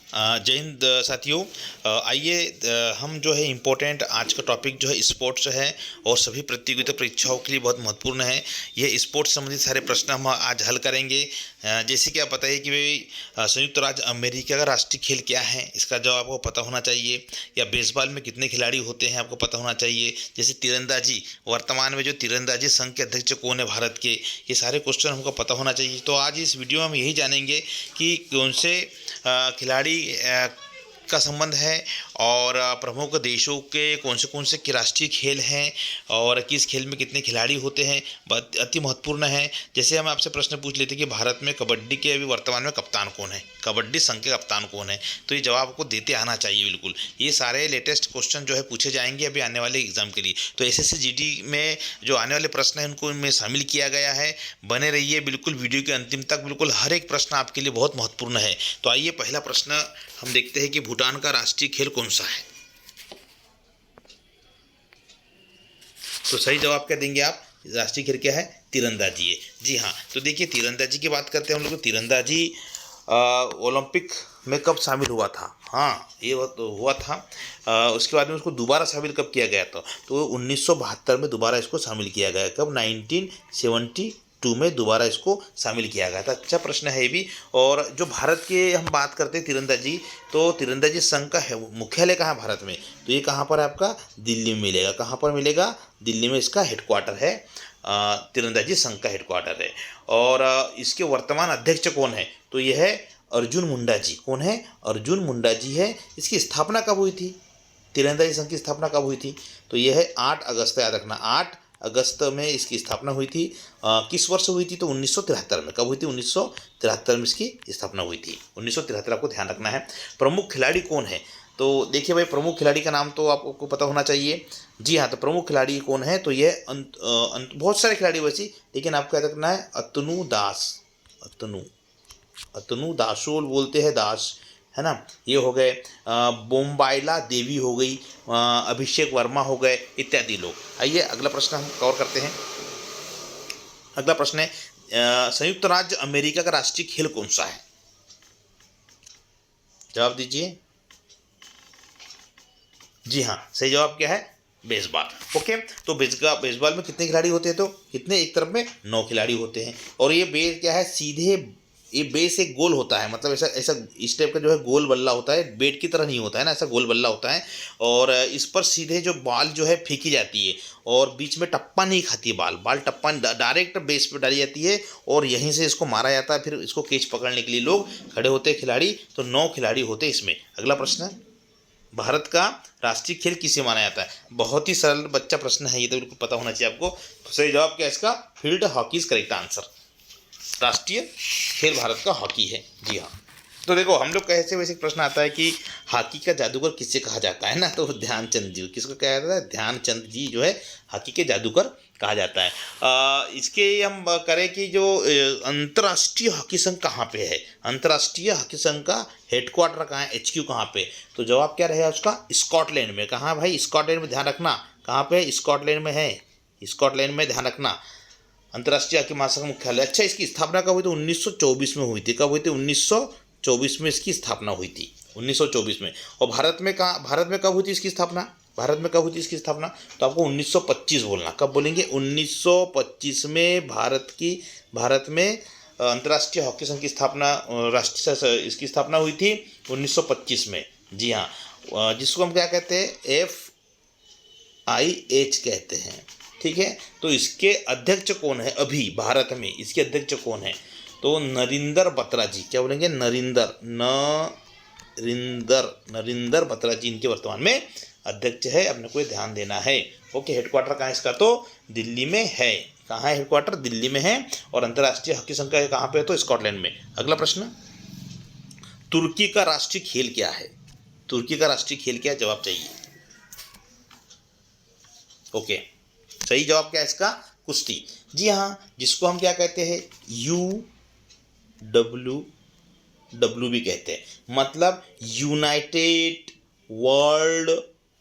जय हिंद साथियों। आइए हम जो है इम्पोर्टेंट आज का टॉपिक जो है स्पोर्ट्स है और सभी प्रतियोगिता परीक्षाओं के लिए बहुत महत्वपूर्ण है। ये स्पोर्ट्स संबंधित सारे प्रश्न हम आज हल करेंगे। जैसे कि आप बताइए कि भाई संयुक्त राज्य अमेरिका का राष्ट्रीय खेल क्या है, इसका जवाब आपको पता होना चाहिए। या बेसबॉल में कितने खिलाड़ी होते हैं आपको पता होना चाहिए। जैसे तीरंदाजी, वर्तमान में जो तीरंदाजी संघ के अध्यक्ष कौन है भारत के, ये सारे क्वेश्चन हमको पता होना चाहिए। तो आज इस वीडियो में हम यही जानेंगे कि कौन से खिलाड़ी का संबंध है और प्रमुख देशों के कौन से राष्ट्रीय खेल हैं और किस खेल में कितने खिलाड़ी होते हैं, अति महत्वपूर्ण है। जैसे हम आपसे प्रश्न पूछ लेते कि भारत में कबड्डी के अभी वर्तमान में कप्तान कौन है, कबड्डी संघ के कप्तान कौन है, तो ये जवाब आपको देते आना चाहिए बिल्कुल। ये सारे लेटेस्ट क्वेश्चन जो है पूछे जाएंगे अभी आने वाले एग्जाम के लिए। तो एसएससी जीडी में जो आने वाले प्रश्न हैं उनको इनमें शामिल किया गया है। बने रहिए बिल्कुल वीडियो के अंतिम तक, बिल्कुल हर एक प्रश्न आपके लिए बहुत महत्वपूर्ण है। तो आइए पहला प्रश्न हम देखते हैं कि भूटान का राष्ट्रीय खेल कौन सा है। तो सही जवाब क्या देंगे आप? राष्ट्रीय खेल क्या है? तीरंदाजी है। जी हाँ, तो देखिए तीरंदाजी की बात करते हैं हम लोग। तीरंदाजी ओलंपिक में कब शामिल हुआ था? हाँ, ये तो हुआ था। उसके बाद में उसको दोबारा शामिल कब किया गया था? तो 1972 में दोबारा इसको शामिल किया गया। कब? 1972 में दोबारा इसको शामिल किया गया था। अच्छा प्रश्न है ये भी। और जो भारत के हम बात करते हैं तीरंदाजी, तो तीरंदाजी संघ का मुख्यालय कहाँ है भारत में? तो ये कहाँ पर है आपका? दिल्ली में मिलेगा। कहाँ पर मिलेगा? दिल्ली में इसका हेडक्वार्टर है। तीरंदाजी संघ का हेडक्वार्टर है। और इसके वर्तमान अध्यक्ष कौन है? तो यह है अर्जुन मुंडा जी। कौन है? अर्जुन मुंडा जी है। इसकी स्थापना कब हुई थी? तीरंदाजी संघ की स्थापना कब हुई थी? तो यह है 8 अगस्त, याद रखना 8 अगस्त में इसकी स्थापना हुई थी। किस वर्ष हुई थी? तो 1973 में। कब हुई थी? 1973 में इसकी स्थापना हुई थी। 1973 आपको ध्यान रखना है। प्रमुख खिलाड़ी कौन है? तो देखिए भाई, प्रमुख खिलाड़ी का नाम तो आपको पता होना चाहिए। जी हाँ, तो प्रमुख खिलाड़ी कौन है? तो यह बहुत सारे खिलाड़ी वैसी, लेकिन आपको याद रखना है अतनु दास। अतनु अतनु दासोल बोलते हैं, दास है ना। ये हो गए। बोम्बाइला देवी हो गई, अभिषेक वर्मा हो गए, इत्यादि लोग। आइए अगला प्रश्न हम कवर करते हैं। अगला प्रश्न है संयुक्त राज्य अमेरिका का राष्ट्रीय खेल कौन सा है? जवाब दीजिए। जी हाँ, सही जवाब क्या है? बेसबॉल। ओके, तो बेसबॉल में कितने खिलाड़ी होते हैं? तो कितने? एक तरफ में 9 खिलाड़ी होते हैं। और ये बेस क्या है? सीधे ये बेस एक गोल होता है, मतलब ऐसा ऐसा इस टाइप का जो है गोल बल्ला होता है, बैट की तरह नहीं होता है ना, ऐसा गोल बल्ला होता है। और इस पर सीधे जो बॉल जो है फेंकी जाती है और बीच में टप्पा नहीं खाती है। बॉल टप्पा डायरेक्ट बेस पे डाली जाती है और यहीं से इसको मारा जाता है। फिर इसको कैच पकड़ने के लिए लोग खड़े होते हैं खिलाड़ी। तो 9 खिलाड़ी होते हैं इसमें। अगला प्रश्न, भारत का राष्ट्रीय खेल किसे माना जाता है? बहुत ही सरल बच्चा प्रश्न है ये, तो बिल्कुल पता होना चाहिए आपको। सही जवाब क्या है इसका? Field hockey is correct answer. राष्ट्रीय खेल भारत का हॉकी है। जी हाँ। तो देखो, हम लोग कैसे वैसे प्रश्न आता है कि हॉकी का जादूगर किसे कहा जाता है ना, तो ध्यानचंद जी। किसको कहा जाता है? ध्यानचंद जी जो है हॉकी के जादूगर कहा जाता है। इसके हम करें कि जो अंतर्राष्ट्रीय हॉकी संघ कहाँ पे है? अंतर्राष्ट्रीय हॉकी संघ का हेडक्वार्टर कहाँ है? HQ कहाँ पे? तो जवाब क्या रहेगा उसका? स्कॉटलैंड में। कहाँ भाई? स्कॉटलैंड में। ध्यान रखना कहाँ पे? स्कॉटलैंड में है। स्कॉटलैंड में, ध्यान रखना। अंतर्राष्ट्रीय हॉकी महासंघ मुख्यालय। अच्छा, इसकी स्थापना कब हुई? तो 1924 में हुई थी। कब हुई थी? 1924 में इसकी स्थापना हुई थी। 1924 में। और भारत में कहाँ? भारत में कब हुई थी इसकी स्थापना? भारत में कब हुई थी इसकी स्थापना? तो आपको 1925 बोलना। कब बोलेंगे? 1925 में भारत में अंतर्राष्ट्रीय हॉकी संघ की स्थापना, राष्ट्रीय इसकी स्थापना हुई थी 1925 में। जी हाँ। जिसको हम क्या कहते हैं? FIH कहते हैं। ठीक है। तो इसके अध्यक्ष कौन है अभी भारत में? इसके अध्यक्ष कौन है? तो नरिंदर बत्रा जी। क्या बोलेंगे? नरिंदर बत्रा जी इनके वर्तमान में अध्यक्ष है। अपने को ध्यान देना है। ओके, हेडक्वार्टर कहाँ है इसका? तो दिल्ली में है। कहाँ है हेडक्वार्टर? दिल्ली में है। और अंतर्राष्ट्रीय हॉकी संघ का कहाँ पे है? तो स्कॉटलैंड में। अगला प्रश्न, तुर्की का राष्ट्रीय खेल क्या है? तुर्की का राष्ट्रीय खेल क्या है? जवाब चाहिए। ओके, सही जवाब क्या है इसका? कुश्ती। जी हाँ, जिसको हम क्या कहते हैं? UWW भी कहते हैं, मतलब यूनाइटेड वर्ल्ड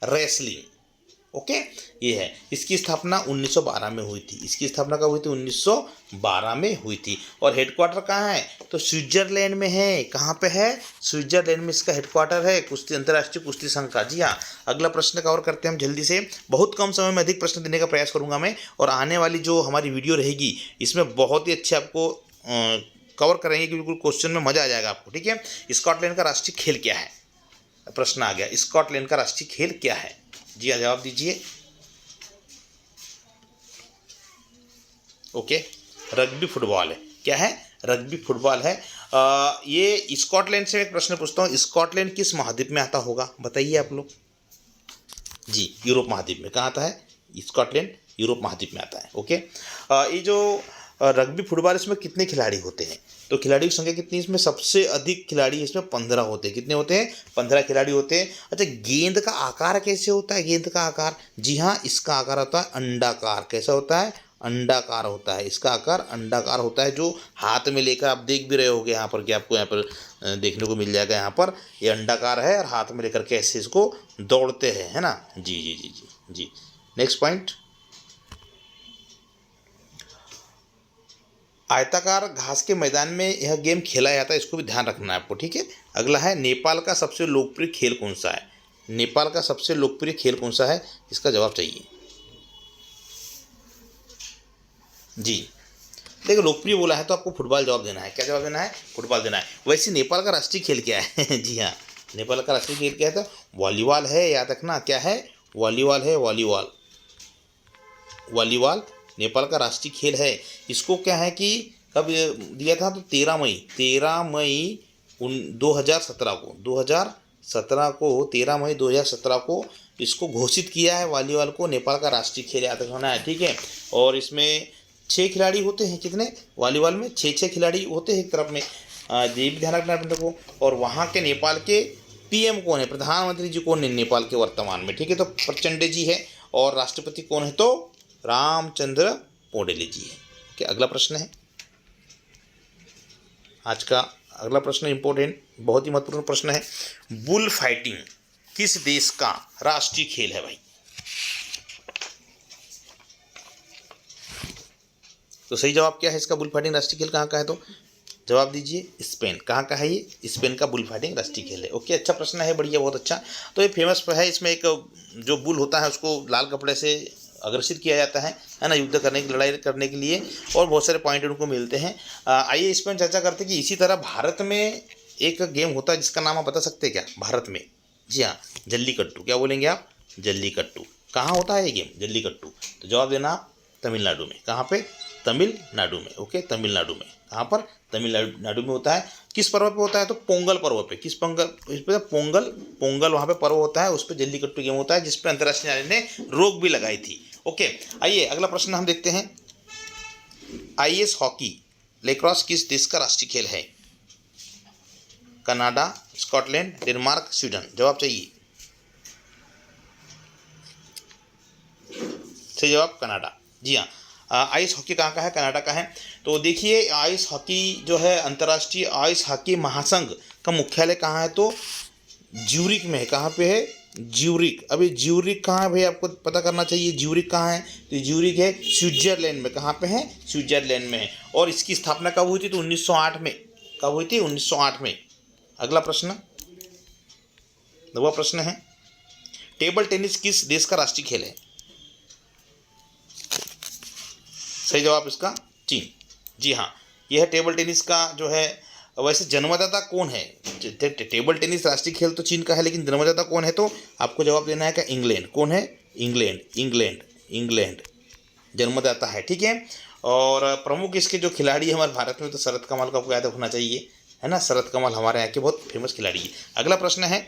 रेसलिंग। ओके, ये है। इसकी स्थापना 1912 में हुई थी। इसकी स्थापना कब हुई थी? 1912 में हुई थी। और हेडक्वार्टर कहाँ है? तो स्विट्जरलैंड में है। कहाँ पे है? स्विट्जरलैंड में इसका हेडक्वार्टर है, कुश्ती अंतर्राष्ट्रीय कुश्ती संघ का। जी हाँ, अगला प्रश्न कवर करते हैं हम जल्दी से। बहुत कम समय में अधिक प्रश्न देने का प्रयास करूंगा मैं, और आने वाली जो हमारी वीडियो रहेगी इसमें बहुत ही अच्छे आपको कवर करेंगे कि बिल्कुल क्वेश्चन में मजा आ जाएगा आपको। ठीक है, स्कॉटलैंड का राष्ट्रीय खेल क्या है? प्रश्न आ गया, स्कॉटलैंड का राष्ट्रीय खेल क्या है? जी हाँ, जवाब दीजिए। ओके, रग्बी फुटबॉल है। क्या है? रग्बी फुटबॉल है। ये स्कॉटलैंड से एक प्रश्न पूछता हूँ, स्कॉटलैंड किस महाद्वीप में आता होगा? बताइए आप लोग। जी, यूरोप महाद्वीप में। कहाँ आता है? स्कॉटलैंड यूरोप महाद्वीप में आता है। ओके, ये जो रग्बी फुटबॉल, इसमें कितने खिलाड़ी होते हैं? तो खिलाड़ियों की संख्या कितनी? इसमें सबसे अधिक खिलाड़ी इसमें 15 होते हैं। कितने होते हैं? 15 खिलाड़ी होते हैं। अच्छा, गेंद का आकार कैसे होता है? गेंद का आकार, जी हाँ, इसका आकार होता है अंडाकार। कैसा होता है? अंडाकार होता है। इसका आकार अंडाकार होता है, जो हाथ में लेकर आप देख भी रहे होगे यहाँ पर, कि आपको यहाँ पर देखने को मिल जाएगा। यहाँ पर ये अंडाकार है और हाथ में लेकर कैसे इसको दौड़ते हैं, है ना। जी जी जी जी जी। नेक्स्ट पॉइंट, आयताकार घास के मैदान में यह गेम खेला जाता है, इसको भी ध्यान रखना है आपको। ठीक है, अगला है, नेपाल का सबसे लोकप्रिय खेल कौन सा है? नेपाल का सबसे लोकप्रिय खेल कौन सा है? इसका जवाब चाहिए। जी, देखो, लोकप्रिय बोला है तो आपको फुटबॉल जवाब देना है। क्या जवाब देना है? फुटबॉल देना है। वैसे नेपाल का राष्ट्रीय खेल क्या है? जी हाँ, नेपाल का राष्ट्रीय खेल क्या है? तो वॉलीबॉल है, याद रखना। क्या है? वॉलीबॉल है, वॉलीबॉल। वॉलीबॉल नेपाल का राष्ट्रीय खेल है। इसको क्या है कि कब दिया था? तो 13 मई 2017 को, 2017 को, 13 मई 2017 को इसको घोषित किया है, वॉलीबॉल को नेपाल का राष्ट्रीय खेल याद रखना है। ठीक है, और इसमें 6 खिलाड़ी होते हैं। कितने? वॉलीबॉल में 6 खिलाड़ी होते हैं एक तरफ में। ये भी ध्यान रखना है अपने को। और वहाँ के नेपाल के पीएम कौन है? प्रधानमंत्री जी कौन है नेपाल के वर्तमान में? ठीक है, तो प्रचंड जी है। और राष्ट्रपति कौन है? तो रामचंद्र पौडेले जी है। क्या अगला प्रश्न है आज का? अगला प्रश्न इंपॉर्टेंट, बहुत ही महत्वपूर्ण प्रश्न है। बुल फाइटिंग किस देश का राष्ट्रीय खेल है भाई? तो सही जवाब क्या है इसका? बुल फाइटिंग राष्ट्रीय खेल कहाँ का है? तो जवाब दीजिए, स्पेन। कहाँ का है ये? स्पेन का बुल फाइटिंग राष्ट्रीय खेल है। ओके, अच्छा प्रश्न है, बढ़िया, बहुत अच्छा। तो ये फेमस है। इसमें एक जो बुल होता है उसको लाल कपड़े से अग्रसित किया जाता है ना, युद्ध करने की, लड़ाई करने के लिए, और बहुत सारे पॉइंट उनको मिलते हैं। आइए इस पर चर्चा करते हैं कि इसी तरह भारत में एक गेम होता है जिसका नाम आप बता सकते हैं क्या? भारत में, जी हाँ, जल्लीकट्टू। क्या बोलेंगे आप? जल्लीकट्टू। कहाँ होता है ये गेम, जल्लीकट्टू? तो जवाब देना आप, तमिलनाडु में। कहाँ पे? तमिलनाडु में। ओके, तमिलनाडु में। कहाँ पर? तमिलनाडु में होता है। किस पर्व पे होता है? तो पोंगल पर्व पे। किस पोंगल? इस पे पोंगल वहाँ पे पर्व होता है, उस पर जल्लीकट्टू गेम होता है, जिस पर अंतर्राष्ट्रीय न्यायालय ने रोक भी लगाई थी। ओके, आइए अगला प्रश्न हम देखते हैं। आईएस हॉकी लेक्रॉस किस देश का राष्ट्रीय खेल है? Canada, Scotland, Denmark, Sweden. जवाब चाहिए। सही जवाब कनाडा। जी हाँ, आइस हॉकी कहाँ का है? कनाडा का है। तो देखिए, आइस हॉकी जो है, अंतर्राष्ट्रीय आइस हॉकी महासंघ का मुख्यालय कहाँ है? तो ज्यूरिक में है। कहाँ पे है? ज्यूरिक। अभी ज्यूरिक कहाँ है भाई? आपको पता करना चाहिए ज्यूरिक कहाँ है। तो ज्यूरिक है स्विट्जरलैंड में। कहाँ पे है? स्विट्जरलैंड में है। और इसकी स्थापना कब हुई थी? तो 1908 में। कब हुई थी? 1908 में। अगला प्रश्न, नवा प्रश्न है, टेबल टेनिस किस देश का राष्ट्रीय खेल है? सही जवाब इसका चीन। जी हाँ, यह है टेबल टेनिस का जो है। वैसे जन्मदाता कौन है? टेबल टेनिस राष्ट्रीय खेल तो चीन का है, लेकिन जन्मदाता कौन है? तो आपको जवाब देना है क्या? इंग्लैंड। कौन है? इंग्लैंड। इंग्लैंड, इंग्लैंड जन्मदाता है। ठीक है, और प्रमुख इसके जो खिलाड़ी है हमारे भारत में, तो शरद कमल का आपको याद होना चाहिए, है ना। शरद कमल हमारे यहाँ के बहुत फेमस खिलाड़ी है। अगला प्रश्न है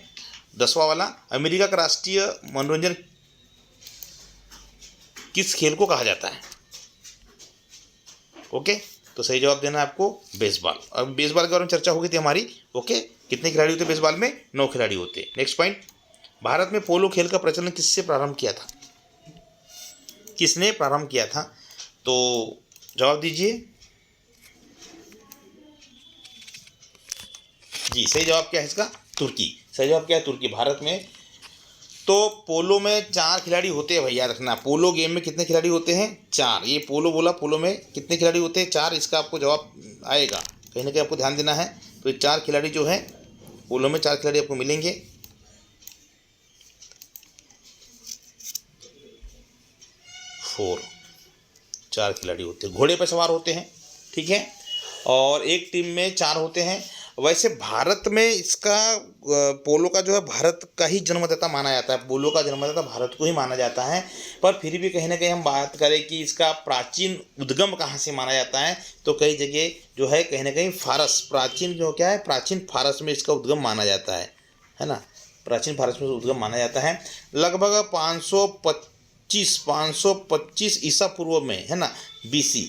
10वां वाला, अमेरिका का राष्ट्रीय मनोरंजन किस खेल को कहा जाता है? ओके, तो सही जवाब देना है आपको बेसबॉल। अब बेसबॉल के बारे में चर्चा हो गई थी हमारी। ओके, कितने खिलाड़ी होते बेसबॉल में? 9 खिलाड़ी होते। नेक्स्ट पॉइंट, भारत में पोलो खेल का प्रचलन किससे प्रारंभ किया था? किसने प्रारंभ किया था? तो जवाब दीजिए। जी, सही जवाब क्या है इसका? तुर्की। सही जवाब क्या है? तुर्की। भारत में तो पोलो में 4 खिलाड़ी होते हैं भैया, रखना। पोलो गेम में कितने खिलाड़ी होते हैं? 4। ये पोलो बोला, पोलो में कितने खिलाड़ी होते हैं? 4। इसका आपको जवाब आएगा, कहीं ना कहीं आपको ध्यान देना है। तो ये 4 खिलाड़ी जो है पोलो में 4 खिलाड़ी आपको मिलेंगे। 4 खिलाड़ी होते हैं, घोड़े पर सवार होते हैं, ठीक है। और एक टीम में 4 होते हैं। वैसे भारत में इसका पोलो का जो है भारत का ही जन्मदाता माना जाता है, पोलो का जन्मदाता भारत को ही माना जाता है। पर फिर भी कहीं ना कहीं हम बात करें कि इसका प्राचीन उद्गम कहाँ से माना जाता है, तो कई जगह जो है कहीं ना कहीं फारस, प्राचीन जो क्या है, प्राचीन फारस में इसका उद्गम माना जाता है ना। प्राचीन फारस में उद्गम माना जाता है। लगभग 525 ईसा पूर्व में, है ना, BC,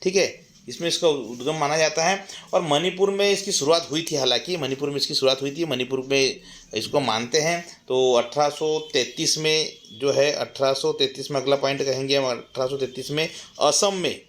ठीक है, इसमें इसका उद्गम माना जाता है। और मणिपुर में इसकी शुरुआत हुई थी, हालांकि मणिपुर में इसकी शुरुआत हुई थी, मणिपुर में इसको मानते हैं। तो 1833 में जो है, 1833 में अगला पॉइंट कहेंगे हम, 1833 में असम में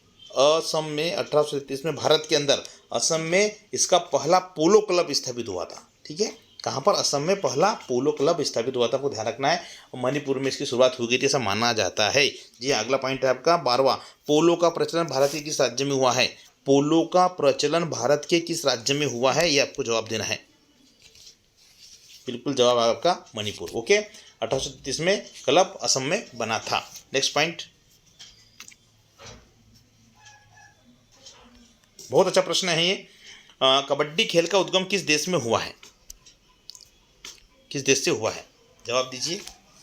1833 में भारत के अंदर असम में इसका पहला पोलो क्लब स्थापित हुआ था, ठीक है। कहाँ पर? असम में पहला पोलो क्लब स्थापित हुआ था, आपको ध्यान रखना है। और मणिपुर में इसकी शुरुआत हो गई थी, ऐसा माना जाता है। जी अगला पॉइंट है आपका 12वां, पोलो का प्रचलन भारत के किस राज्य में हुआ है? पोलो का प्रचलन भारत के किस राज्य में हुआ है, ये आपको जवाब देना है। बिल्कुल जवाब आपका मणिपुर। ओके, 1833 में क्लब असम में बना था। नेक्स्ट पॉइंट, बहुत अच्छा प्रश्न है ये। कबड्डी खेल का उद्गम किस देश में हुआ है? किस देश से हुआ है? जवाब दीजिए।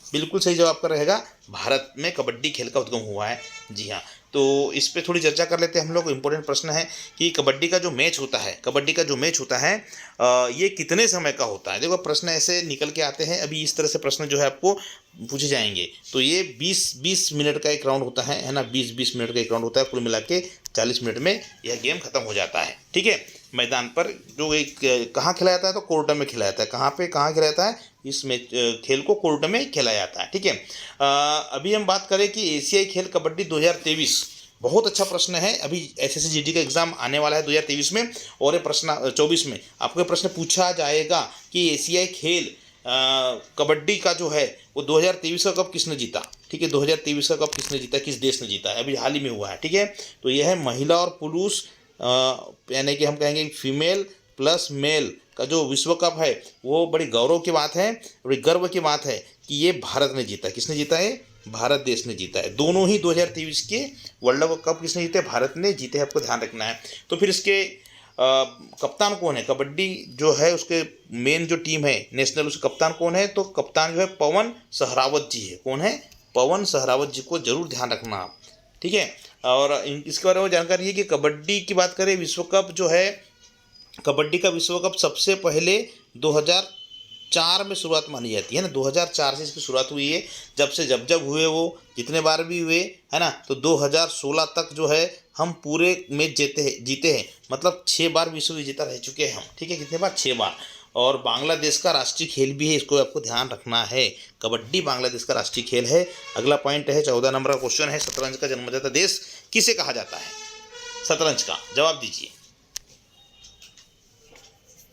बिल्कुल सही जवाब का रहेगा भारत में कबड्डी खेल का उद्गम हुआ है। जी हाँ, तो इस पे थोड़ी चर्चा कर लेते हैं हम लोग। इम्पोर्टेंट प्रश्न है कि कबड्डी का जो मैच होता है, ये कितने समय का होता है? देखो प्रश्न ऐसे निकल के आते हैं, अभी इस तरह से प्रश्न जो है आपको पूछे जाएंगे। तो ये 20 मिनट का एक राउंड होता है ना, 20 मिनट का एक राउंड होता है। कुल मिला के 40 मिनट में यह गेम खत्म हो जाता है, ठीक है। मैदान पर जो एक कहाँ खेला जाता है? तो कोर्ट में खेला जाता है। कहाँ खेला जाता है? इस मैच खेल को कोर्ट में खेला जाता है, ठीक है। अभी हम बात करें कि एशियाई खेल कबड्डी 2023, बहुत अच्छा प्रश्न है। अभी SSC GD का एग्जाम आने वाला है 2023 में, और ये प्रश्न 24 में आपको प्रश्न पूछा जाएगा कि एशियाई खेल कबड्डी का जो है वो 2023 का कप किसने जीता, ठीक है। 2023 का कप किसने जीता, किस देश ने जीता है? अभी हाल ही में हुआ है, ठीक है। तो यह है महिला और पुरुष, यानी कि हम कहेंगे फीमेल प्लस मेल का जो विश्व कप है, वो बड़ी गौरव की बात है, बड़ी गर्व की बात है कि ये भारत ने जीता। किसने जीता है? भारत देश ने जीता है। दोनों ही 2023 के वर्ल्ड कप किसने जीते? भारत ने जीते हैं, आपको ध्यान रखना है। तो फिर इसके कप्तान कौन है? कबड्डी जो है उसके मेन जो टीम है नेशनल, उसके कप्तान कौन है? तो कप्तान जो है पवन सहरावत जी है। कौन है? पवन सहरावत जी को जरूर ध्यान रखना आप, ठीक है। और इसके बारे में जानकारी है कि कबड्डी की बात करें, विश्व कप जो है, कबड्डी का विश्व कप सबसे पहले 2004 में शुरुआत मानी जाती है ना। 2004 से इसकी शुरुआत हुई है। जब हुए वो जितने बार भी हुए, है ना, तो 2016 तक जो है हम पूरे मैच जीते हैं। मतलब 6 बार विश्व विजेता रह चुके हैं हम, ठीक है। कितने बार? 6 बार। और बांग्लादेश का राष्ट्रीय खेल भी है, इसको आपको ध्यान रखना है। कबड्डी बांग्लादेश का राष्ट्रीय खेल है। अगला पॉइंट है, 14 नंबर का क्वेश्चन है, शतरंज का जन्मदाता देश किसे कहा जाता है? शतरंज का जवाब दीजिए।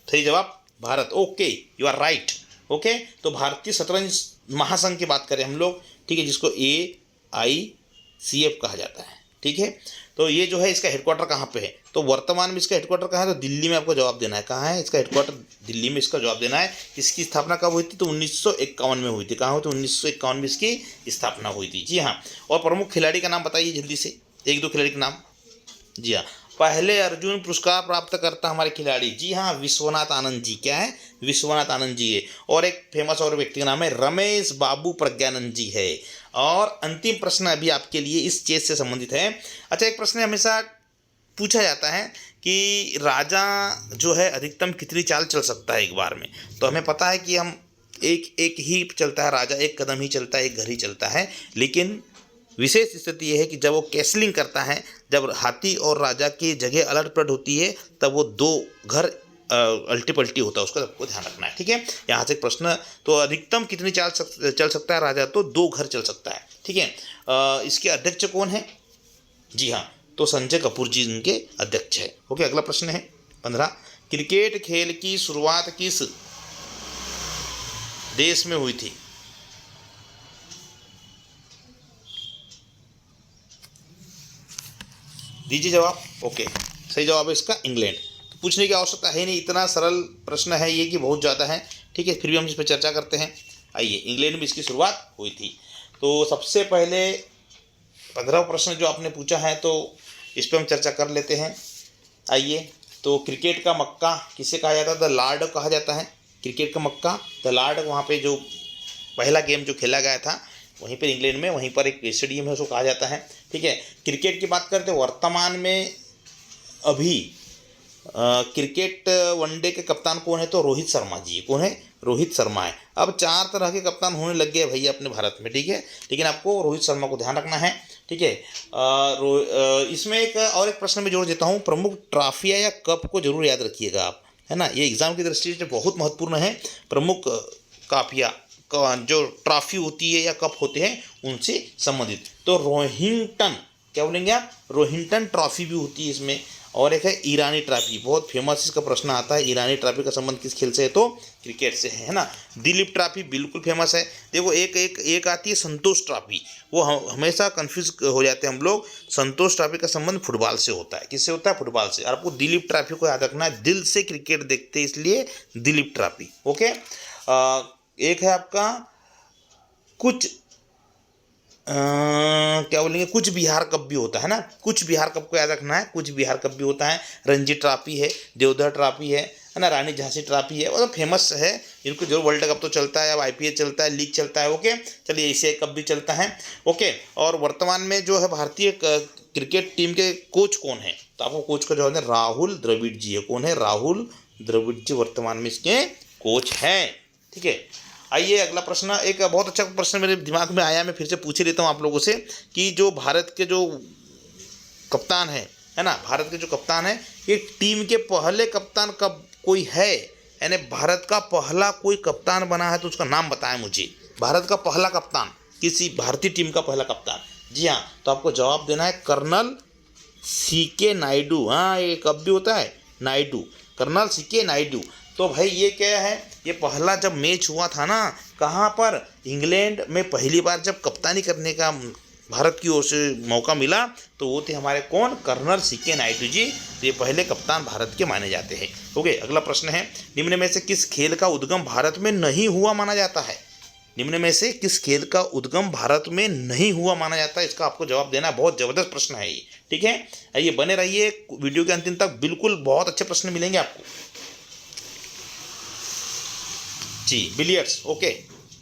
सही जवाब Bharat. Okay, you are right. Okay, तो भारतीय शतरंज महासंघ की बात करें हम लोग, ठीक है, जिसको AICF कहा जाता है, ठीक है। तो ये जो है इसका हेडक्वार्टर कहाँ पे है? तो वर्तमान में इसका हेडक्वार्टर कहाँ है? तो दिल्ली में आपको जवाब देना है। कहाँ है इसका हेडक्वार्टर? दिल्ली में इसका जवाब देना है। इसकी स्थापना कब हुई थी? तो 1951 में हुई थी। कहाँ हुई थी? 1951 में इसकी स्थापना हुई थी। जी हाँ। और प्रमुख खिलाड़ी का नाम बताइए जल्दी से, 1-2 खिलाड़ी का नाम। जी हाँ, पहले अर्जुन पुरस्कार प्राप्त करता हमारे खिलाड़ी, जी हाँ, विश्वनाथ आनंद जी। क्या है? विश्वनाथ आनंद जी है। और एक फेमस और व्यक्ति का नाम है रमेश बाबू प्रज्ञानंद जी है। और अंतिम प्रश्न अभी आपके लिए इस चीज से संबंधित है। अच्छा, एक प्रश्न हमेशा पूछा जाता है कि राजा जो है अधिकतम कितनी चाल चल सकता है एक बार में? तो हमें पता है कि हम एक ही चलता है राजा, एक कदम ही चलता है, एक घर ही चलता है। लेकिन विशेष स्थिति यह है कि जब वो कैसलिंग करता है, जब हाथी और राजा की जगह अलट पलट होती है, तब वो 2 घर अल्टी पल्टी होता है, उसका सबको ध्यान रखना है, ठीक है। यहाँ से प्रश्न, तो अधिकतम कितनी चाल चल सकता है राजा? तो 2 घर चल सकता है, ठीक है। इसके अध्यक्ष कौन है? जी हाँ, तो संजय कपूर जी इनके अध्यक्ष है। ओके, अगला प्रश्न है 15, क्रिकेट खेल की शुरुआत किस देश में हुई थी? दीजिए जवाब। ओके, सही जवाब है इसका इंग्लैंड। तो पूछने की आवश्यकता है नहीं, इतना सरल प्रश्न है ये कि बहुत ज़्यादा है, ठीक है, फिर भी हम इस पर चर्चा करते हैं। आइए, इंग्लैंड में इसकी शुरुआत हुई थी। तो सबसे पहले 15 प्रश्न जो आपने पूछा है तो इस पर हम चर्चा कर लेते हैं। आइए, तो क्रिकेट का मक्का किसे कहा जाता है? द लॉर्ड कहा जाता है। क्रिकेट का मक्का द लॉर्ड, वहाँ पे जो पहला गेम जो खेला गया था वहीं पर इंग्लैंड में, वहीं पर एक स्टेडियम है उसको कहा जाता है, ठीक है। क्रिकेट की बात करते वर्तमान में अभी क्रिकेट वनडे के कप्तान कौन है? तो रोहित शर्मा जी। कौन है? रोहित शर्मा है। अब 4 तरह के कप्तान होने लग गए भैया अपने भारत में, ठीक है, लेकिन आपको रोहित शर्मा को ध्यान रखना है, ठीक है। इसमें एक और एक प्रश्न में जोड़ देता हूँ, प्रमुख ट्रॉफियाँ या कप को जरूर याद रखिएगा आप, है ना, ये एग्जाम की दृष्टि से बहुत महत्वपूर्ण है। प्रमुख काफिया जो ट्रॉफी होती है या कप होते हैं उनसे संबंधित। तो रोहिंटन, क्या बोलेंगे आप? रोहिंटन ट्रॉफी भी होती है इसमें। और एक है ईरानी ट्रॉफी, बहुत फेमस इसका प्रश्न आता है, ईरानी ट्रॉफी का संबंध किस खेल से है? तो क्रिकेट से है ना। दिलीप ट्रॉफी बिल्कुल फेमस है। देखो एक आती है संतोष ट्रॉफी, वो हमेशा कंफ्यूज हो जाते हैं हम लोग। संतोष ट्रॉफी का संबंध फुटबॉल से होता है। किससे होता है? फुटबॉल से। और आपको दिलीप ट्रॉफी को याद रखना है, दिल से क्रिकेट देखते हैं इसलिए दिलीप ट्रॉफी। ओके, एक है आपका कुछ क्या बोलेंगे, कुछ बिहार कप भी होता है ना, कुछ बिहार कप को याद रखना है, कुछ बिहार कप भी होता है। रणजी ट्रॉफी है, देवधर ट्रॉफी है ना, रानी झांसी ट्रॉफी है, मतलब फेमस है इनको जो। वर्ल्ड कप तो चलता है, अब आईपीएल चलता है, लीग चलता है, ओके। चलिए, एशिया कप भी चलता है, ओके। और वर्तमान में जो है भारतीय क्रिकेट टीम के कोच कौन है? तो आपको कोच का जवाब है राहुल द्रविड़ जी है। कौन है? राहुल द्रविड़ जी वर्तमान में इसके कोच हैं, ठीक है। आइए, अगला प्रश्न, एक बहुत अच्छा प्रश्न मेरे दिमाग में आया, मैं फिर से पूछ ही लेता हूँ आप लोगों से कि जो भारत के जो कप्तान है ना, भारत के जो कप्तान है, ये टीम के पहले कप्तान कब कोई है, यानी भारत का पहला कोई कप्तान बना है तो उसका नाम बताएं मुझे। भारत का पहला कप्तान, किसी भारतीय टीम का पहला कप्तान। जी हाँ, तो आपको जवाब देना है कर्नल सीके नायडू। हाँ, ये कब भी होता है? Naidu, colonel CK Naidu. तो भाई ये क्या है? ये पहला जब मैच हुआ था ना, कहाँ पर? इंग्लैंड में पहली बार जब कप्तानी करने का भारत की ओर से मौका मिला तो वो थे हमारे कौन? Colonel CK Naidu ji. तो ये पहले कप्तान भारत के माने जाते हैं। ओके, अगला प्रश्न है, निम्न में से किस खेल का उद्गम भारत में नहीं हुआ माना जाता है? निम्न में से किस खेल का उद्गम भारत में नहीं हुआ माना जाता है? इसका आपको जवाब देना है। बहुत जबरदस्त प्रश्न है ये, ठीक है। आइए, बने रहिए वीडियो के अंतिम तक, बिल्कुल बहुत अच्छे प्रश्न मिलेंगे आपको जी। बिलियर्ड्स, ओके,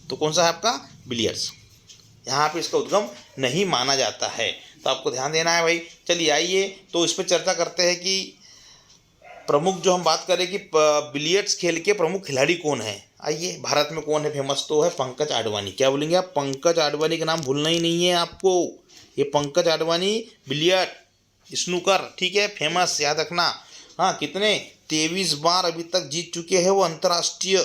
तो कौन सा है आपका? बिलियर्ड्स। यहाँ पे इसका उद्गम नहीं माना जाता है, तो आपको ध्यान देना है भाई। चलिए आइए, तो इस पर चर्चा करते हैं कि प्रमुख जो हम बात करें कि बिलियर्ड्स खेल के प्रमुख खिलाड़ी कौन है। आइए, भारत में कौन है फेमस? तो है पंकज आडवाणी। क्या बोलेंगे आप? पंकज आडवाणी का नाम भूलना ही नहीं है आपको। ये पंकज आडवाणी बिलियर्ड स्नूकर, ठीक है, फेमस, याद रखना। हाँ, कितने 23 बार अभी तक जीत चुके हैं वो अंतर्राष्ट्रीय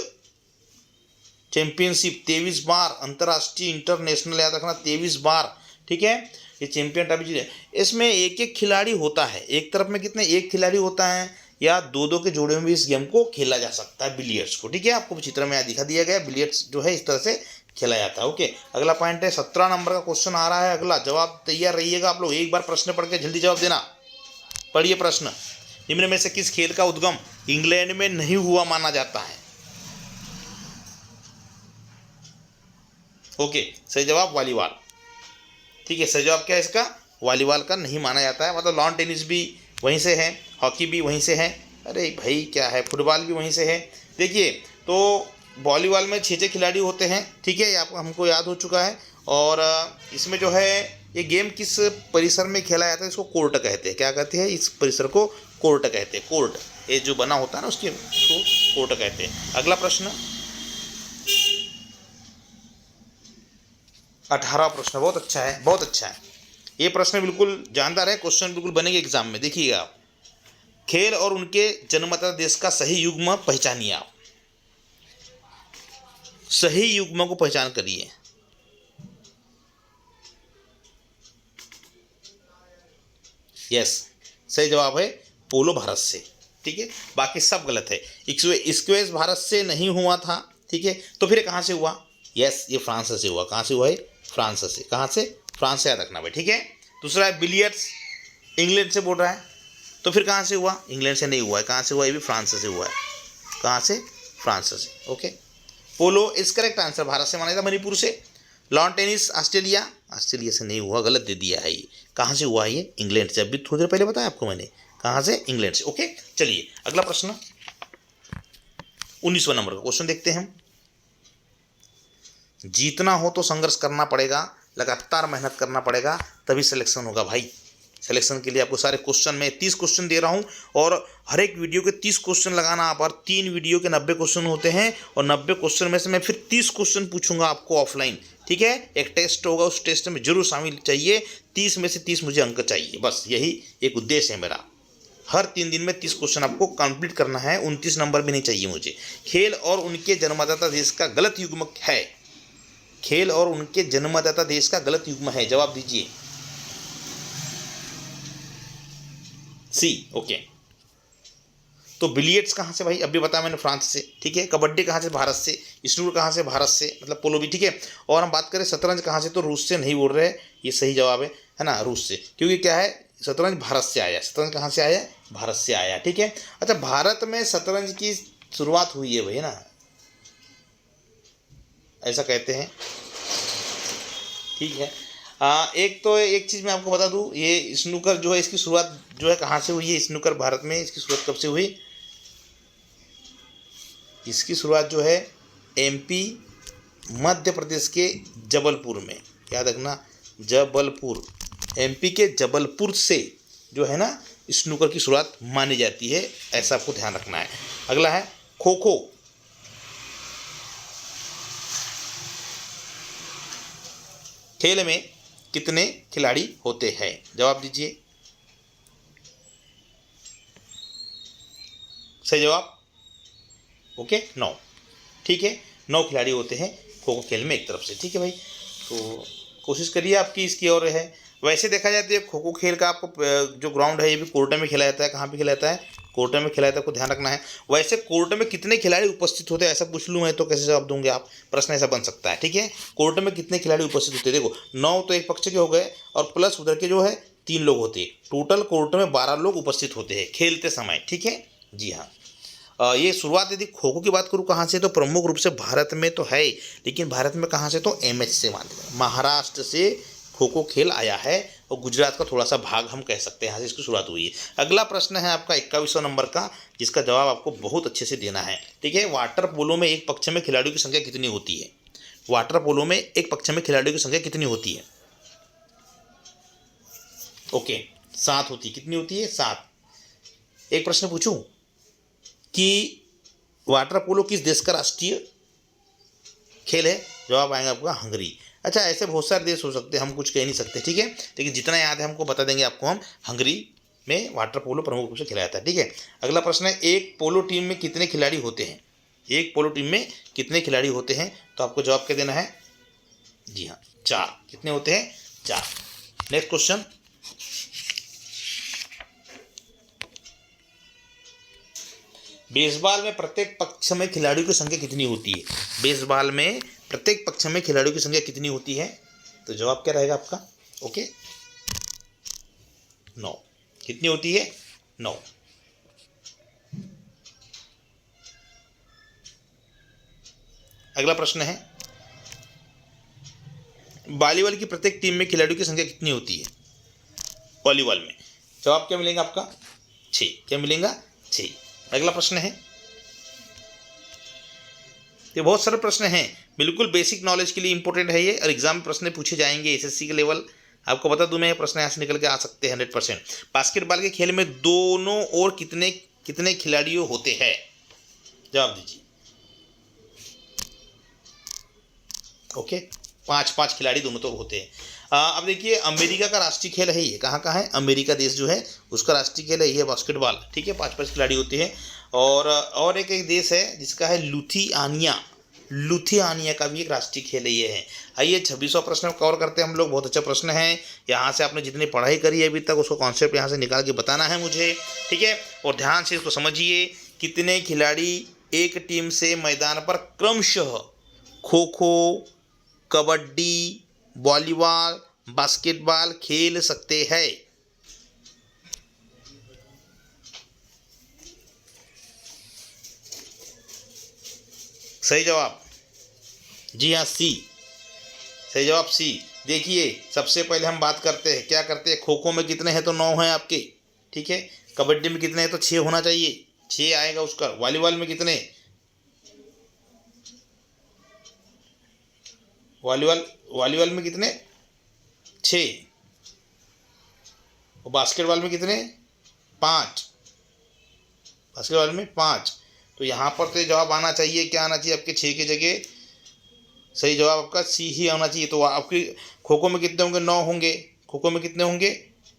चैंपियनशिप। 23 बार अंतर्राष्ट्रीय इंटरनेशनल, याद रखना, 23 बार, ठीक है। ये चैंपियन ट्रॉफी जीते। इसमें एक एक खिलाड़ी होता है, एक तरफ में कितने? एक खिलाड़ी होता है, या दो दो के जोड़े में भी इस गेम को खेला जा सकता है, बिलियर्ड्स को, ठीक है। आपको चित्र में दिखा दिया गया, बिलियर्ड्स जो है इस तरह से खेला जाता है। ओके, अगला पॉइंट है, 17 नंबर का क्वेश्चन आ रहा है। अगला जवाब तैयार रहिएगा आप लोग, एक बार प्रश्न पढ़ के जल्दी जवाब देना। पढ़िए प्रश्न, निम्न में से किस खेल का उद्गम इंग्लैंड में नहीं हुआ माना जाता है? ओके, सही जवाब वॉलीबॉल, ठीक है। सही जवाब क्या है इसका? वॉलीबॉल का नहीं माना जाता है। मतलब लॉन टेनिस भी वहीं से है, हॉकी भी वहीं से है, अरे भाई क्या है, फुटबॉल भी वहीं से है। देखिए, तो वॉलीबॉल में 6 खिलाड़ी होते हैं, ठीक है, ये आपको हमको याद हो चुका है। और इसमें जो है ये गेम किस परिसर में खेला जाता है? इसको कोर्ट कहते हैं। क्या कहते हैं? इस परिसर को कोर्ट कहते हैं। कोर्ट, ये जो बना होता है ना उसको कोर्ट कहते हैं। अगला प्रश्न, 18 प्रश्न, बहुत अच्छा है, बहुत अच्छा है ये प्रश्न, बिल्कुल जानदार है, क्वेश्चन बिल्कुल बनेंगे एग्जाम में। देखिएगा आप, खेल और उनके जन्मदाता देश का सही युग्म पहचानिए। आप सही युग्म को पहचान करिए। यस, सही जवाब है पोलो भारत से, ठीक है, बाकी सब गलत है। स्क्वैश भारत से नहीं हुआ था, ठीक है, तो फिर कहाँ से हुआ? यस, ये फ्रांस से हुआ। कहाँ से हुआ है? फ्रांस से। कहाँ से? फ्रांस से, याद रखना भाई, ठीक है। दूसरा है बिलियर्ड्स, इंग्लैंड से बोल रहा है, तो फिर कहाँ से हुआ? इंग्लैंड से नहीं हुआ है। कहाँ से हुआ? ये भी फ्रांस से हुआ है। कहाँ से? फ्रांस से। Okay, polo is correct answer, Bharat से माना था, मणिपुर से। लॉन टेनिस ऑस्ट्रेलिया, ऑस्ट्रेलिया से नहीं हुआ, गलत दे दिया है ये। कहाँ से हुआ ये? इंग्लैंड से। अभी थोड़ी देर पहले बताया आपको मैंने, कहाँ से? इंग्लैंड से। ओके, चलिए अगला प्रश्न 19वां नंबर का क्वेश्चन देखते हैं हम। जीतना हो तो संघर्ष करना पड़ेगा, लगातार मेहनत करना पड़ेगा, तभी सिलेक्शन होगा भाई। सिलेक्शन के लिए आपको सारे क्वेश्चन में 30 क्वेश्चन दे रहा हूं, और हर एक वीडियो के 30 क्वेश्चन लगाना आप, और 3 वीडियो के 90 क्वेश्चन होते हैं, और 90 क्वेश्चन में से मैं फिर 30 क्वेश्चन पूछूंगा आपको ऑफलाइन। ठीक है, एक टेस्ट होगा, उस टेस्ट में जरूर शामिल चाहिए। 30 में से 30 मुझे अंक चाहिए, बस यही एक उद्देश्य है मेरा। हर 3 दिन में 30 क्वेश्चन आपको कंप्लीट करना है। 29 नंबर भी नहीं चाहिए मुझे। खेल और उनके जन्मदाता देश का गलत युग्म है। खेल और उनके जन्मदाता देश का गलत युग्म है, जवाब दीजिए। सी। ओके, तो बिलियर्ड्स कहाँ से भाई? अभी बताया मैंने, फ्रांस से। ठीक है, कबड्डी कहाँ से? भारत से। स्नूकर कहाँ से? भारत से, मतलब पोलो भी। ठीक है, और हम बात करें शतरंज कहाँ से, तो रूस से नहीं बोल रहे, ये सही जवाब है ना, रूस से। क्योंकि क्या है, शतरंज भारत से आया। शतरंज कहाँ से आया? भारत से आया। ठीक है, अच्छा, भारत में शतरंज की शुरुआत हुई है भाई ना, ऐसा कहते हैं। ठीक है, एक तो एक चीज़ मैं आपको बता दूं, ये स्नूकर जो है, इसकी शुरुआत जो है कहाँ से हुई है? स्नूकर भारत में इसकी शुरुआत कब से हुई? इसकी शुरुआत जो है एमपी, मध्य प्रदेश के जबलपुर में, याद रखना, जबलपुर, एमपी के जबलपुर से जो है ना स्नूकर की शुरुआत मानी जाती है, ऐसा आपको ध्यान रखना है। अगला है खो खो। खेल में कितने खिलाड़ी होते हैं? जवाब दीजिए। सही जवाब, ओके, 9। ठीक है, 9 खिलाड़ी होते हैं खो खो खेल में एक तरफ से। ठीक है भाई, तो कोशिश करिए आपकी इसकी और है। वैसे देखा जाए तो खो खो खेल का आपको जो ग्राउंड है ये भी कोर्ट में खेला जाता है। कहाँ पे खेला जाता है? कोर्ट में खेला जाता है, आपको ध्यान रखना है। वैसे कोर्ट में कितने खिलाड़ी उपस्थित होते हैं, ऐसा पूछ लूँ मैं तो कैसे जवाब दूंगे आप? प्रश्न ऐसा बन सकता है। ठीक है, कोर्ट में कितने खिलाड़ी उपस्थित होते हैं? देखो, 9 तो एक पक्ष के हो गए, और प्लस उधर के जो है 3 लोग होते हैं। टोटल कोर्ट में 12 लोग उपस्थित होते हैं खेलते समय। ठीक है जी हाँ। ये शुरुआत यदि खो खो की बात करूँ कहाँ से, तो प्रमुख रूप से भारत में तो है, लेकिन भारत में कहाँ से, तो एमएच से, महाराष्ट्र से खो खो खेल आया है, और गुजरात का थोड़ा सा भाग हम कह सकते हैं, यहाँ से इसकी शुरुआत हुई है। अगला प्रश्न है आपका 21वां नंबर का, जिसका जवाब आपको बहुत अच्छे से देना है। ठीक है, वाटर पोलो में एक पक्ष में खिलाड़ियों की संख्या कितनी होती है? वाटर पोलो में एक पक्ष में खिलाड़ियों की संख्या कितनी होती है? ओके, 7 होती है। कितनी होती है? 7। एक प्रश्न पूछूं कि वाटर पोलो किस देश का राष्ट्रीय खेल है? जवाब आएगा आपका हंगरी। अच्छा, ऐसे बहुत सारे देश हो सकते हैं, हम कुछ कह नहीं सकते। ठीक है, लेकिन जितना याद है हमको बता देंगे आपको हम। हंगरी में वाटर पोलो प्रमुख रूप से खेला जाता है। ठीक है, अगला प्रश्न है, एक पोलो टीम में कितने खिलाड़ी होते हैं? एक पोलो टीम में कितने खिलाड़ी होते हैं? तो आपको जवाब क्या देना है? जी हाँ, 4। कितने होते हैं? 4। नेक्स्ट क्वेश्चन, बेसबॉल में प्रत्येक पक्ष में खिलाड़ियों की संख्या कितनी होती है? बेसबॉल में प्रत्येक पक्ष में खिलाड़ियों की संख्या कितनी होती है? तो जवाब क्या रहेगा आपका? ओके, 9। कितनी होती है? 9। अगला प्रश्न है, वॉलीबॉल की प्रत्येक टीम में खिलाड़ियों की संख्या कितनी होती है? वॉलीबॉल में जवाब क्या मिलेगा आपका? 6। क्या मिलेगा? 6। अगला प्रश्न है, ये बहुत सारे प्रश्न हैं, बिल्कुल बेसिक नॉलेज के लिए इंपॉर्टेंट है ये, और एग्जाम में प्रश्न पूछे जाएंगे एसएससी के लेवल। आपको बता दूं मैं, प्रश्न यहाँ से निकल के आ सकते हैं 100%। बास्केटबॉल के खेल में दोनों ओर कितने कितने खिलाड़ियों होते हैं? जवाब दीजिए। ओके, 5 खिलाड़ी दोनों तो होते हैं। अब देखिए, अमेरिका का राष्ट्रीय खेल है ये। कहाँ का है? अमेरिका देश जो है उसका राष्ट्रीय खेल है ये बास्केटबॉल। ठीक है, 5 खिलाड़ी होते हैं। और एक देश है जिसका है लुथियानिया। लुथियानिया का भी एक राष्ट्रीय खेल है ये है। आइए 26वां प्रश्न कवर करते हैं हम लोग। बहुत अच्छा प्रश्न है, यहाँ से आपने जितनी पढ़ाई करी है अभी तक उसको कॉन्सेप्ट यहाँ से निकाल के बताना है मुझे। ठीक है, और ध्यान से इसको समझिए। कितने खिलाड़ी एक टीम से मैदान पर क्रमशः खो खो, कबड्डी, वॉलीबॉल, बास्केटबॉल खेल सकते हैं? सही जवाब, जी हाँ सी, सही जवाब सी। देखिए सबसे पहले हम बात करते हैं, क्या करते हैं, खो खो में कितने हैं तो 9 हैं आपके, ठीक है। कबड्डी में कितने हैं तो 6 होना चाहिए, 6 आएगा उसका। वॉलीबॉल में कितने, वॉलीबॉल में कितने, 6। और बास्केटबॉल में कितने, 5, बास्केटबॉल में 5। तो यहाँ पर तो जवाब आना चाहिए, क्या आना चाहिए आपके 6 की जगह, सही जवाब आपका सी ही आना चाहिए। तो आपकी खो खो में कितने होंगे, 9 होंगे, खो खो में कितने होंगे,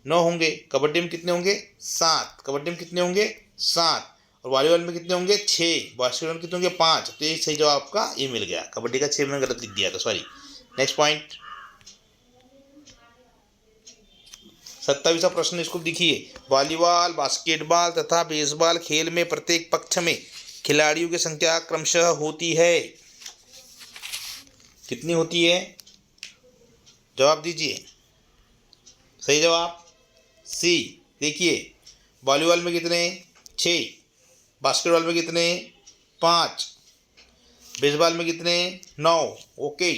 9 होंगे। कबड्डी में कितने होंगे, 7, कबड्डी में कितने होंगे, 7। और वॉलीबॉल में कितने होंगे, 6, बास्केटबॉल में कितने होंगे, 5। तो ये सही जवाब आपका ये मिल गया। कबड्डी का 6 मैंने गलत लिख दिया था, सॉरी। नेक्स्ट पॉइंट, 27वां प्रश्न, इसको देखिए। वॉलीबॉल, बास्केटबॉल तथा बेसबॉल खेल में प्रत्येक पक्ष में खिलाड़ियों की संख्या क्रमशः होती है, कितनी होती है, जवाब दीजिए। सही जवाब सी। देखिए वॉलीबॉल में कितने, 6, बास्केटबॉल में कितने, 5, बेसबॉल में कितने, 9। Okay,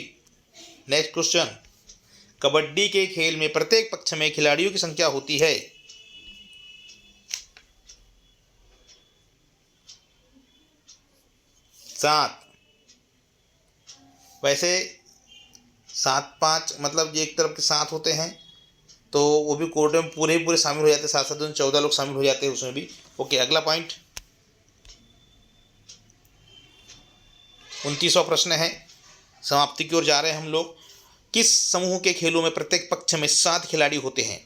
next question. कबड्डी के खेल में प्रत्येक पक्ष में खिलाड़ियों की संख्या होती है, 7। वैसे 7 5 मतलब ये एक तरफ के 7 होते हैं, तो वो भी कोर्ट में पूरे ही पूरे शामिल हो जाते हैं, 7 14 लोग शामिल हो जाते हैं उसमें भी। ओके, अगला पॉइंट, 29वां प्रश्न है, समाप्ति की ओर जा रहे हैं हम लोग। किस समूह के खेलों में प्रत्येक पक्ष में 7 खिलाड़ी होते हैं,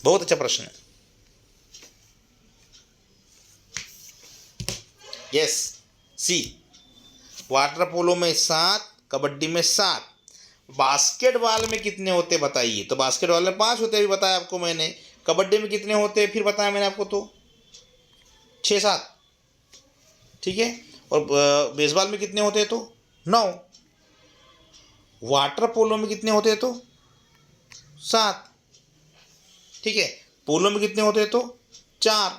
बहुत अच्छा प्रश्न है। यस, सी। वाटर पोलो में 7, कबड्डी में 7। बास्केटबॉल में कितने होते बताइए, तो बास्केटबॉल में 5 होते, अभी बताया आपको मैंने। कबड्डी में कितने होते फिर बताया मैंने आपको, तो 6 7, ठीक है। और बेसबॉल में कितने होते तो 9। वाटर पोलो में कितने होते तो 7, ठीक है। पोलो में कितने होते तो 4,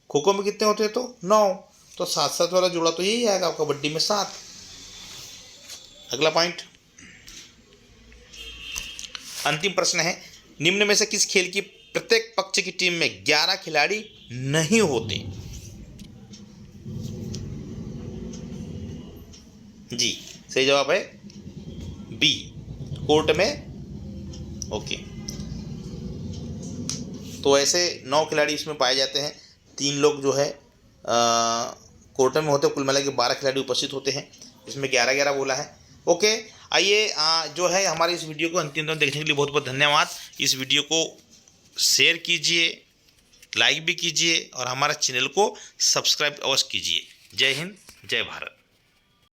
खो खो में कितने होते तो 9। तो 7 7 वाला जोड़ा तो यही आएगा, कबड्डी में 7। अगला पॉइंट, अंतिम प्रश्न है। निम्न में से किस खेल की प्रत्येक पक्ष की टीम में 11 खिलाड़ी नहीं होते, जी सही जवाब है बी, कोर्ट में। ओके, तो ऐसे 9 खिलाड़ी इसमें पाए जाते हैं, 3 लोग जो है कोर्ट में होते हैं, कुल मिला के 12 खिलाड़ी उपस्थित होते हैं, इसमें 11 बोला है। ओके, आइए जो है हमारी इस वीडियो को अंतिम तक देखने के लिए बहुत बहुत धन्यवाद। इस वीडियो को शेयर कीजिए, लाइक भी कीजिए और हमारे चैनल को सब्सक्राइब अवश्य कीजिए। जय हिंद, जय भारत।